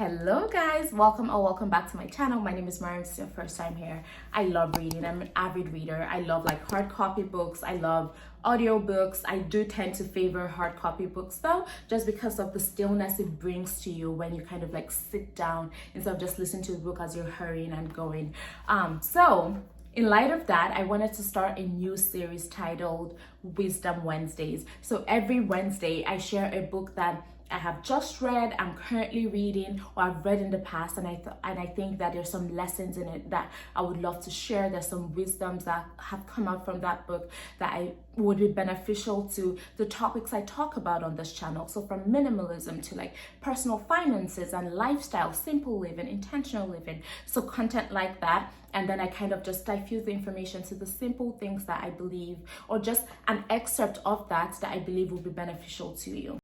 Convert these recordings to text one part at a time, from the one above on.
Hello guys, welcome back to my channel. My name is Maryam. If this is your first time here, I love reading. I'm an avid reader. I love hard copy books. I love audiobooks. I do tend to favor hard copy books though, just because of the stillness it brings to you when you kind of sit down instead of just listening to the book as you're hurrying and going. So in light of that, I wanted to start a new series titled Wisdom Wednesdays. So every Wednesday I share a book that I have just read, I'm currently reading, or I've read in the past, and I think that there's some lessons in it that I would love to share. There's some wisdoms that have come out from that book that I would be beneficial to the topics I talk about on this channel. So from minimalism to personal finances and lifestyle, simple living, intentional living. So content like that. And then I kind of just diffuse the information to the simple things that I believe, or just an excerpt of that I believe will be beneficial to you.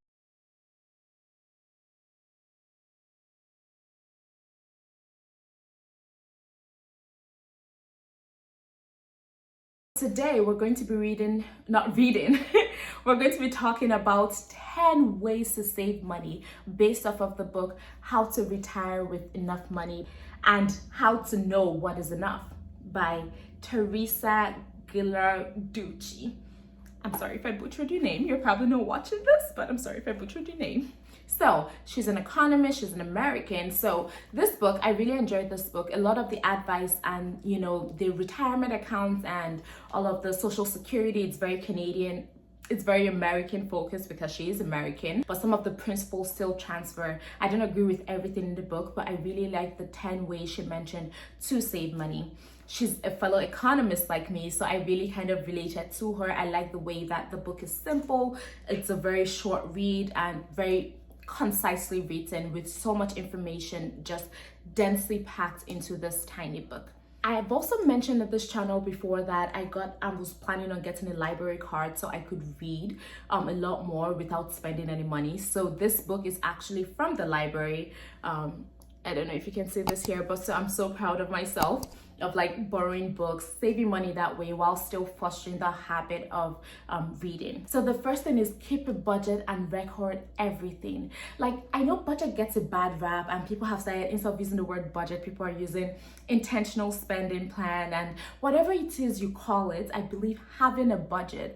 Today we're going to be we're going to be talking about 10 ways to save money based off of the book How to Retire with Enough Money and How to Know What is Enough by Teresa Ghilarducci. I'm sorry if I butchered your name. You're probably not watching this, but I'm sorry if I butchered your name. So she's an economist, she's an American. So this book, I really enjoyed this book. A lot of the advice and, the retirement accounts and all of the social security, it's very Canadian. It's very American focused because she is American, but some of the principles still transfer. I don't agree with everything in the book, but I really like the 10 ways she mentioned to save money. She's a fellow economist like me, so I really kind of related to her. I like the way that the book is simple. It's a very short read and very concisely written with so much information just densely packed into this tiny book. I have also mentioned at this channel before that I was planning on getting a library card so I could read a lot more without spending any money. So this book is actually from the library. I don't know if you can see this here, but I'm so proud of myself of borrowing books, saving money that way while still fostering the habit of reading. So the first thing is keep a budget and record everything. I know budget gets a bad rap and people have said instead of using the word budget, people are using intentional spending plan and whatever it is you call it. I believe having a budget,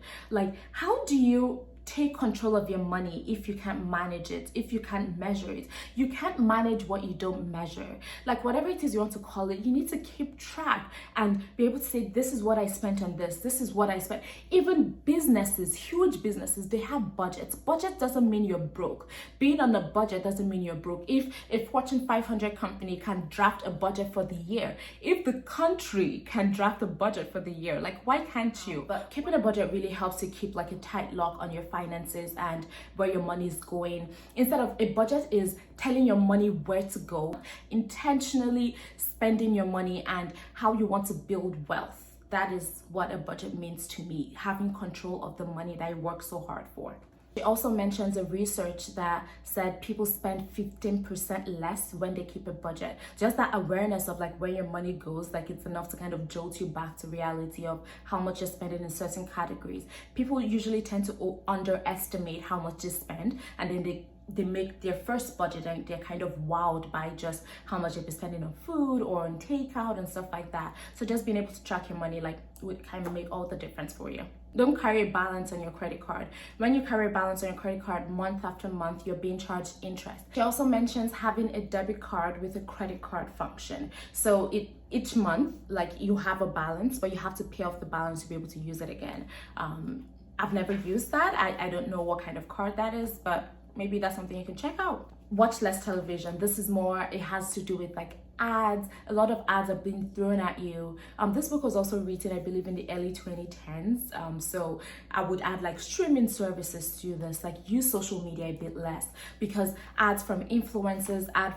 how do you take control of your money if you can't manage it, if you can't measure it? You can't manage what you don't measure. Whatever it is you want to call it, you need to keep track and be able to say, this is what I spent on this is what I spent. Even businesses, huge businesses, they have budgets. Budget doesn't mean you're broke. Being on a budget doesn't mean you're broke. If a Fortune 500 company can draft a budget for the year, if the country can draft a budget for the year, why can't you? But keeping a budget really helps to keep a tight lock on your finances and where your money is going. Instead of a budget is telling your money where to go, intentionally spending your money and how you want to build wealth. That is what a budget means to me, having control of the money that I work so hard for. She also mentions a research that said people spend 15% less when they keep a budget. Just that awareness of where your money goes, it's enough to kind of jolt you back to reality of how much you're spending in certain categories. People usually tend to underestimate how much they spend, and then they make their first budget and they're kind of wowed by just how much they've been spending on food or on takeout and stuff like that. So just being able to track your money would kind of make all the difference for you. Don't carry a balance on your credit card. When you carry a balance on your credit card month after month, you're being charged interest. She also mentions having a debit card with a credit card function. So each month, you have a balance, but you have to pay off the balance to be able to use it again. I've never used that. I don't know what kind of card that is, but maybe that's something you can check out. Watch less television. This is more, it has to do with ads. A lot of ads are being thrown at you. This book was also written, I believe, in the early 2010s. So I would add streaming services to this, use social media a bit less, because ads from influencers, I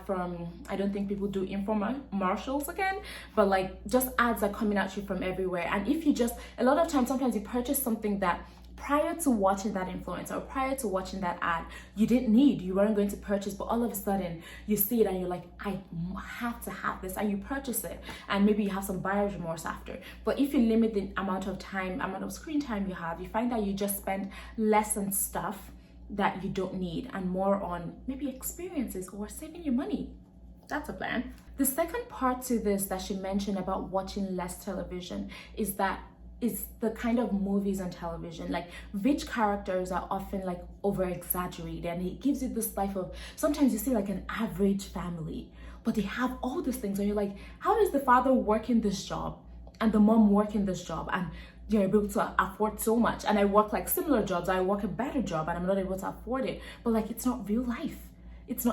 don't think people do infomercials again, but just ads are coming at you from everywhere. And if you a lot of times, sometimes you purchase something that prior to watching that influencer or prior to watching that ad, you weren't going to purchase, but all of a sudden you see it and you're I have to have this, and you purchase it, and maybe you have some buyer's remorse after. But if you limit the amount of screen time you have, you find that you just spend less on stuff that you don't need and more on maybe experiences or saving your money. That's a plan. The second part to this that she mentioned about watching less television is the kind of movies on television. Like, rich characters are often like over exaggerated, and it gives you this life of, sometimes you see like an average family, but they have all these things, and you're like, how does the father work in this job and the mom work in this job, and you're able to afford so much? And I work like similar jobs, I work a better job, and I'm not able to afford it. But like, it's not real life.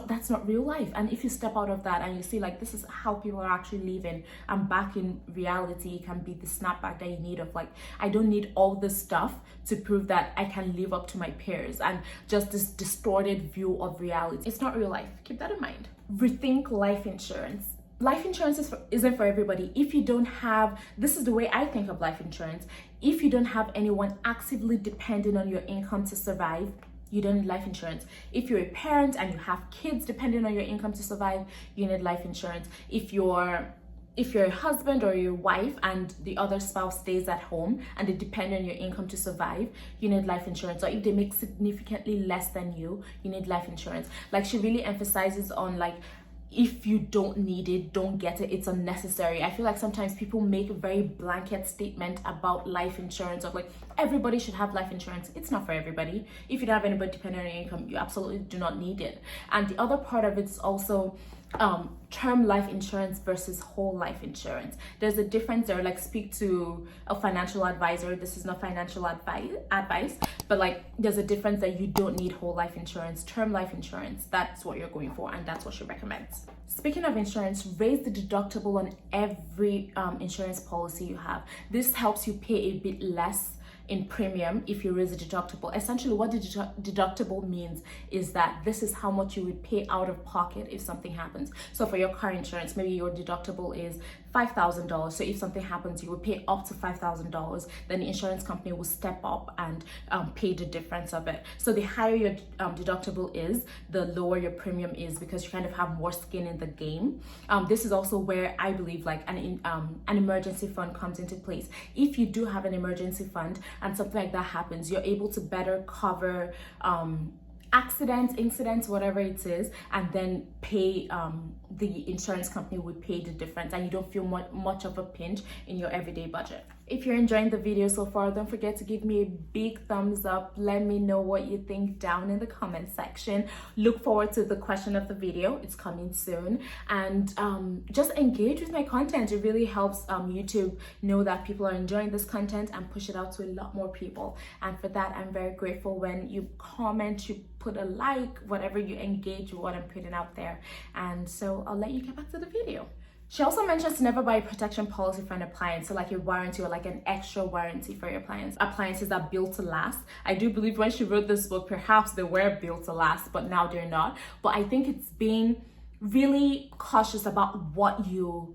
That's not real life. And if you step out of that and you see like, this is how people are actually living, and back in reality, it can be the snapback that you need of like, I don't need all this stuff to prove that I can live up to my peers, and just this distorted view of reality. It's not real life. Keep that in mind. Rethink life insurance. Life insurance isn't for everybody. If you don't have, this is the way I think of life insurance, if you don't have anyone actively depending on your income to survive, you don't need life insurance. If you're a parent and you have kids depending on your income to survive, you need life insurance. If you're a husband or your wife and the other spouse stays at home and they depend on your income to survive, you need life insurance. Or if they make significantly less than you need life insurance. Like, she really emphasizes on like, if you don't need it, don't get it. It's unnecessary. I feel like sometimes people make a very blanket statement about life insurance of like, everybody should have life insurance. It's not for everybody. If you don't have anybody depending on your income, you absolutely do not need it. And the other part of it is also term life insurance versus whole life insurance. There's a difference there. Like, speak to a financial advisor. This is not financial advice, but like, there's a difference that you don't need whole life insurance. Term life insurance, that's what you're going for, and that's what she recommends. Speaking of insurance, raise the deductible on every insurance policy you have. This helps you pay a bit less in premium if you raise the deductible. Essentially, what the deductible means is that this is how much you would pay out of pocket if something happens. So for your car insurance, maybe your deductible is $5,000. So if something happens, you would pay up to $5,000. Then the insurance company will step up and pay the difference of it. So the higher your deductible is, the lower your premium is, because you kind of have more skin in the game. This is also where I believe like an emergency fund comes into place. If you do have an emergency fund and something like that happens, you're able to better cover accidents, incidents, whatever it is, and then pay the insurance company would pay the difference, and you don't feel much of a pinch in your everyday budget. If you're enjoying the video so far, don't forget to give me a big thumbs up. Let me know what you think down in the comment section. Look forward to the question of the video. It's coming soon. And just engage with my content. It really helps YouTube know that people are enjoying this content and push it out to a lot more people. And for that, I'm very grateful when you comment, you put a like, whatever, you engage with what I'm putting out there. And so I'll let you get back to the video. She also mentions to never buy a protection policy for an appliance, so like a warranty or like an extra warranty for your appliances that are built to last. I do believe when she wrote this book, perhaps they were built to last, but now they're not. But I think it's being really cautious about what you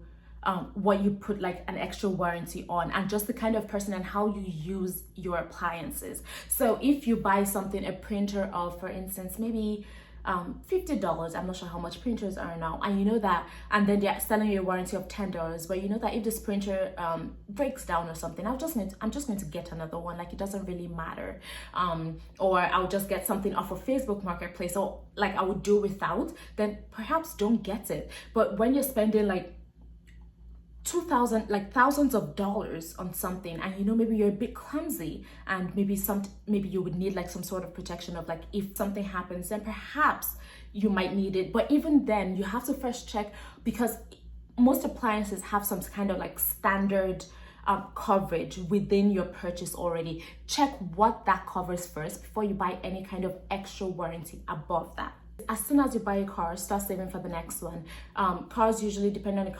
put like an extra warranty on, and just the kind of person and how you use your appliances. So if you buy something, a printer of, for instance, maybe $50, I'm not sure how much printers are now, and you know that, and then they're selling you a warranty of $10, but you know that if this printer breaks down or something, I'm just going to get another one, like it doesn't really matter, or I'll just get something off of Facebook Marketplace, or like I would do without, then perhaps don't get it. But when you're spending like thousands of dollars on something, and you know, maybe you're a bit clumsy, and maybe you would need like some sort of protection of like, if something happens, then perhaps you might need it. But even then, you have to first check, because most appliances have some kind of like standard coverage within your purchase already. Check what that covers first before you buy any kind of extra warranty above that. As soon as you buy a car, start saving for the next one. Cars usually, depend on the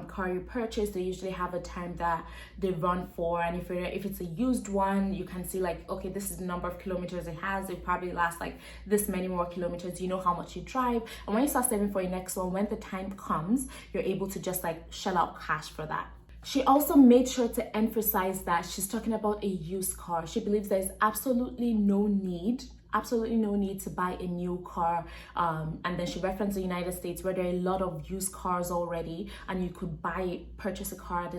car you purchase, they usually have a time that they run for, and if it's a used one, you can see like, okay, this is the number of kilometers it has, it probably lasts like this many more kilometers, you know how much you drive. And when you start saving for your next one, when the time comes, you're able to just like shell out cash for that. She also made sure to emphasize that she's talking about a used car. She believes there's absolutely no need to buy a new car, and then she referenced the United States, where there are a lot of used cars already, and you could purchase a car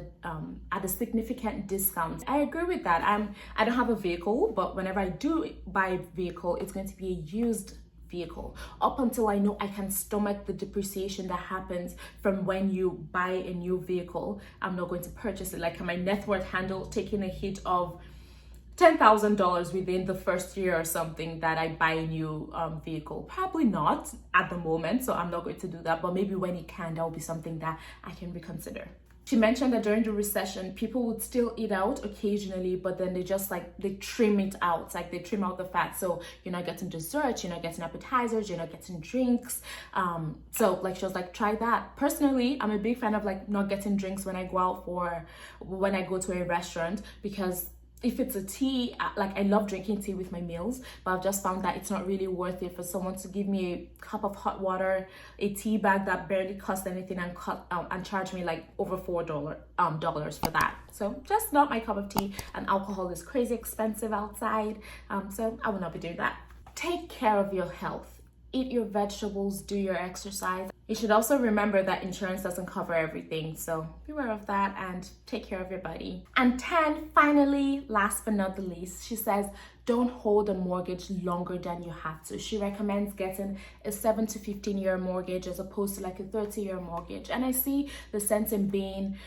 at a significant discount. I agree with that. I don't have a vehicle, but whenever I do buy a vehicle, it's going to be a used vehicle. Up until I know I can stomach the depreciation that happens from when you buy a new vehicle, I'm not going to purchase it. Like, can my net worth handle taking a hit of $10,000 within the first year or something that I buy a new vehicle? Probably not at the moment, so I'm not going to do that. But maybe when it can, that will be something that I can reconsider. She mentioned that during the recession, people would still eat out occasionally, but then they just they trim it out, like they trim out the fat. So you're not getting desserts, you're not getting appetizers, you're not getting drinks. So like she was like, try that. Personally, I'm a big fan of like not getting drinks when I go out when I go to a restaurant, because if it's a tea, like I love drinking tea with my meals, but I've just found that it's not really worth it for someone to give me a cup of hot water, a tea bag that barely cost anything, and charge me like over $4 for that. So just not my cup of tea, and alcohol is crazy expensive outside. So I will not be doing that. Take care of your health. Eat your vegetables, do your exercise. You should also remember that insurance doesn't cover everything, so beware of that and take care of your body. And 10, finally, last but not the least, she says, don't hold a mortgage longer than you have to. She recommends getting a 7 to 15 year mortgage as opposed to like a 30-year mortgage. And I see the sense in being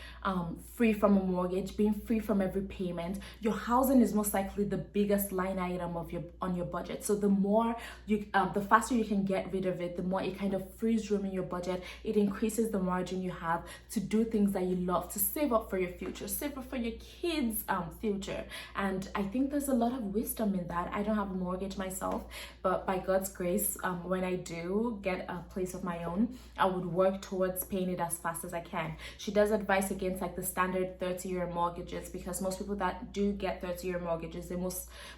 free from a mortgage, being free from every payment. Your housing is most likely the biggest line item on your budget. So the faster you can get rid of it, the more it kind of frees room in your budget. It increases the margin you have to do things that you love, to save up for your future, save up for your kids' future. And I think there's a lot of wisdom in that. I don't have a mortgage myself, but by God's grace, when I do get a place of my own, I would work towards paying it as fast as I can. She does advise against like the standard 30-year mortgages, because most people that do get 30-year mortgages, they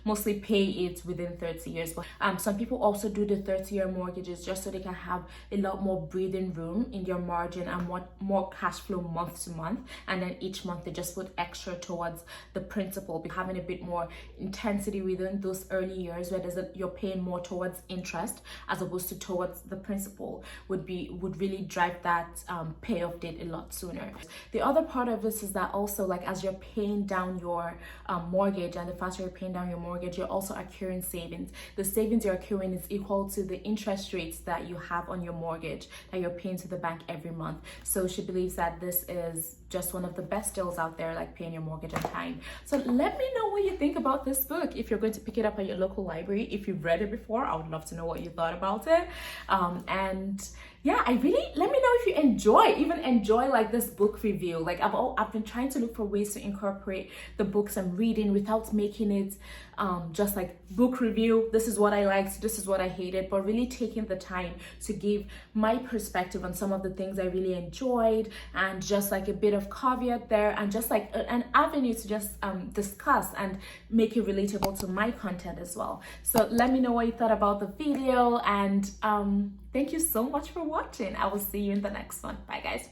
mostly pay it within 30 years. But some people also do the 30-year mortgages just so they can have a lot more breathing room in their margin and more cash flow month to month, and then each month they just put extra towards the principal, having a bit more intensity within those early years where you're paying more towards interest as opposed to towards the principal would really drive that payoff date a lot sooner. The other part of this is that also, like, as you're paying down your mortgage, and the faster you're paying down your mortgage, you're also accruing savings. The savings you're accruing is equal to the interest rates that you have on your mortgage that you're paying to the bank every month. So she believes that this is just one of the best deals out there, like paying your mortgage on time. So let me know what you think about this book. If you're going to pick it up at your local library, if you've read it before, I would love to know what you thought about it. And yeah, let me know if you enjoy like this book review. Like I've been trying to look for ways to incorporate the books I'm reading without making it just like book review. This is what I liked, this is what I hated, but really taking the time to give my perspective on some of the things I really enjoyed, and just like a bit of caveat there, and just like an avenue to just discuss and make it relatable to my content as well. So let me know what you thought about the video, and thank you so much for watching. I will see you in the next one. Bye guys.